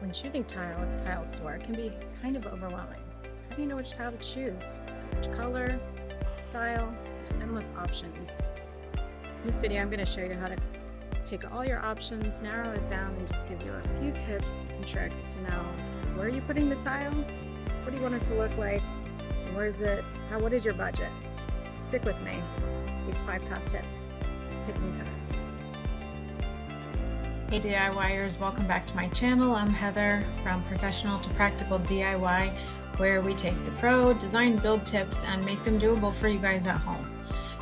When choosing tile at the tile store, it can be kind of overwhelming. How do you know which tile to choose? Which color, style? There's endless options. In this video, I'm going to show you how to take all your options, narrow it down, and just give you a few tips and tricks to know where are you putting the tile, what do you want it to look like, and where is it, what is your budget? Stick with me. These 5 top tips. Pick me tile. Hey DIYers, welcome back to my channel. I'm Heather from Professional to Practical DIY, where we take the pro design build tips and make them doable for you guys at home.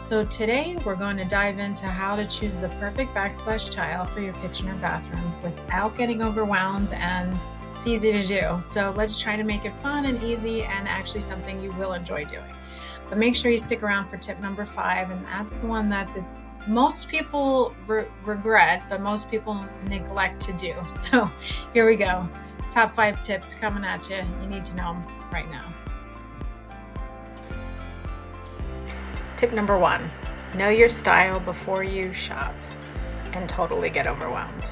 So today we're going to dive into how to choose the perfect backsplash tile for your kitchen or bathroom without getting overwhelmed, and it's easy to do. So let's try to make it fun and easy and actually something you will enjoy doing. But make sure you stick around for tip number 5, and that's the one that most people regret, but most people neglect to do. So here we go. Top 5 tips coming at you. You need to know them right now. Tip number 1, know your style before you shop and totally get overwhelmed.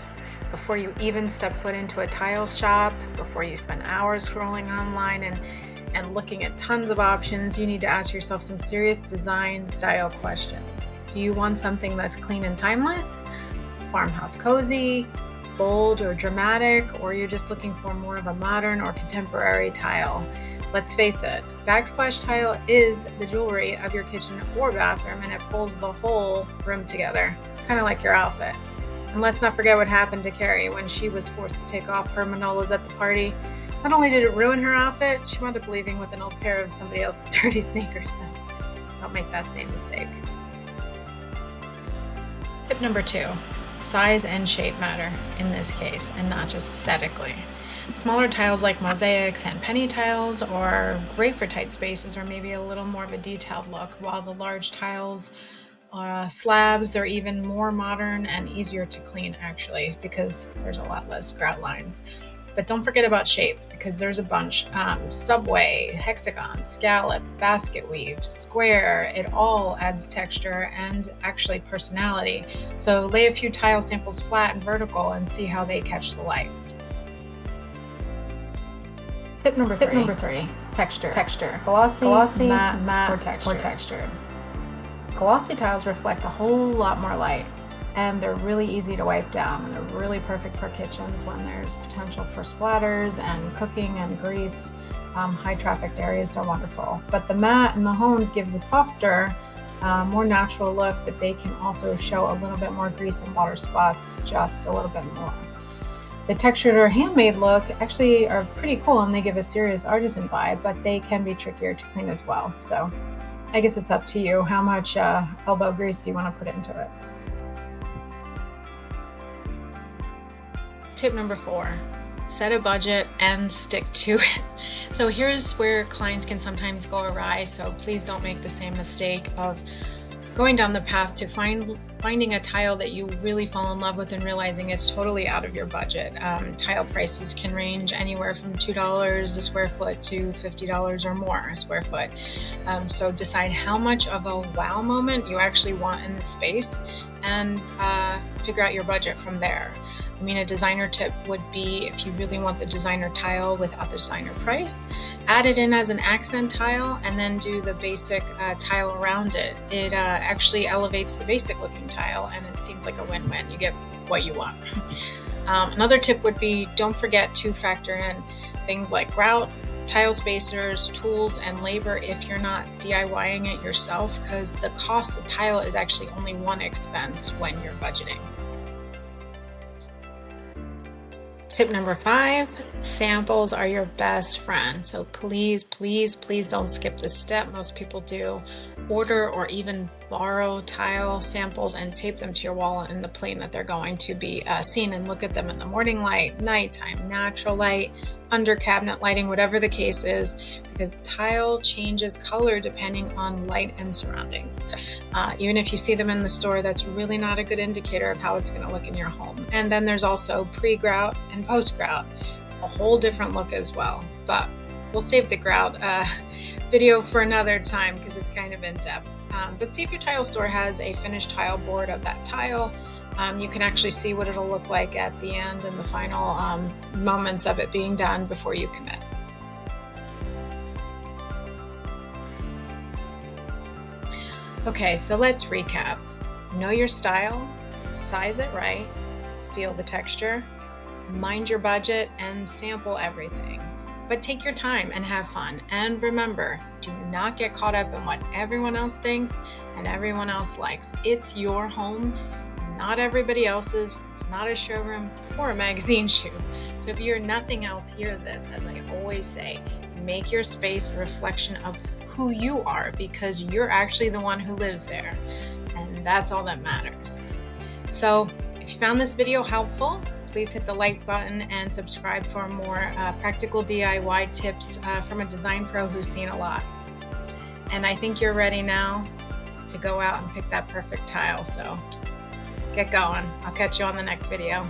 Before you even step foot into a tile shop, before you spend hours scrolling online and looking at tons of options, you need to ask yourself some serious design style questions. Do you want something that's clean and timeless, farmhouse cozy, bold or dramatic, or you're just looking for more of a modern or contemporary tile? Let's face it, backsplash tile is the jewelry of your kitchen or bathroom, and it pulls the whole room together, kind of like your outfit. And let's not forget what happened to Carrie when she was forced to take off her manolas at the party. Not only did it ruin her outfit, she wound up leaving with an old pair of somebody else's dirty sneakers. So don't make that same mistake. Tip number 2, size and shape matter in this case, and not just aesthetically. Smaller tiles like mosaics and penny tiles are great for tight spaces or maybe a little more of a detailed look, while the large tiles, slabs, they're even more modern and easier to clean actually, because there's a lot less grout lines. But don't forget about shape, because there's a bunch. Subway, hexagon, scallop, basket weave, square, it all adds texture and actually personality. So lay a few tile samples flat and vertical and see how they catch the light. Tip number 3, texture. Glossy, matte, or textured. Glossy tiles reflect a whole lot more light, and they're really easy to wipe down, and they're really perfect for kitchens when there's potential for splatters and cooking and grease. High trafficked areas are wonderful, but the matte and the honed gives a softer, more natural look, but they can also show a little bit more grease and water spots just a little bit more. The textured or handmade look actually are pretty cool, and they give a serious artisan vibe, but they can be trickier to clean as well. So I guess it's up to you. How much elbow grease do you want to put into it? Tip number 4, set a budget and stick to it. So here's where clients can sometimes go awry, so please don't make the same mistake of going down the path to finding a tile that you really fall in love with and realizing it's totally out of your budget. Tile prices can range anywhere from $2 a square foot to $50 or more a square foot. So decide how much of a wow moment you actually want in the space and figure out your budget from there. I mean, a designer tip would be, if you really want the designer tile without the designer price, add it in as an accent tile and then do the basic tile around it. It actually elevates the basic looking tile, and it seems like a win-win. You get what you want. Another tip would be, don't forget to factor in things like grout, tile spacers, tools, and labor if you're not DIYing it yourself, because the cost of tile is actually only one expense when you're budgeting. Tip number 5, samples are your best friend. So please, please, please don't skip this step. Most people do. Order or even borrow tile samples and tape them to your wall in the plane that they're going to be seen, and look at them in the morning light, nighttime, natural light, under cabinet lighting, whatever the case is, because tile changes color depending on light and surroundings. Even if you see them in the store, that's really not a good indicator of how it's going to look in your home. And then there's also pre-grout and post-grout, a whole different look as well. But we'll save the grout video for another time because it's kind of in depth. But see if your tile store has a finished tile board of that tile. You can actually see what it'll look like at the end and the final moments of it being done before you commit. Okay, so let's recap. Know your style, size it right, feel the texture, mind your budget, and sample everything. But take your time and have fun. And remember, do not get caught up in what everyone else thinks and everyone else likes. It's your home, not everybody else's. It's not a showroom or a magazine shoot. So if you're nothing else, hear this. As I always say, make your space a reflection of who you are, because you're actually the one who lives there. And that's all that matters. So if you found this video helpful, please hit the like button and subscribe for more practical DIY tips from a design pro who's seen a lot. And I think you're ready now to go out and pick that perfect tile. So get going. I'll catch you on the next video.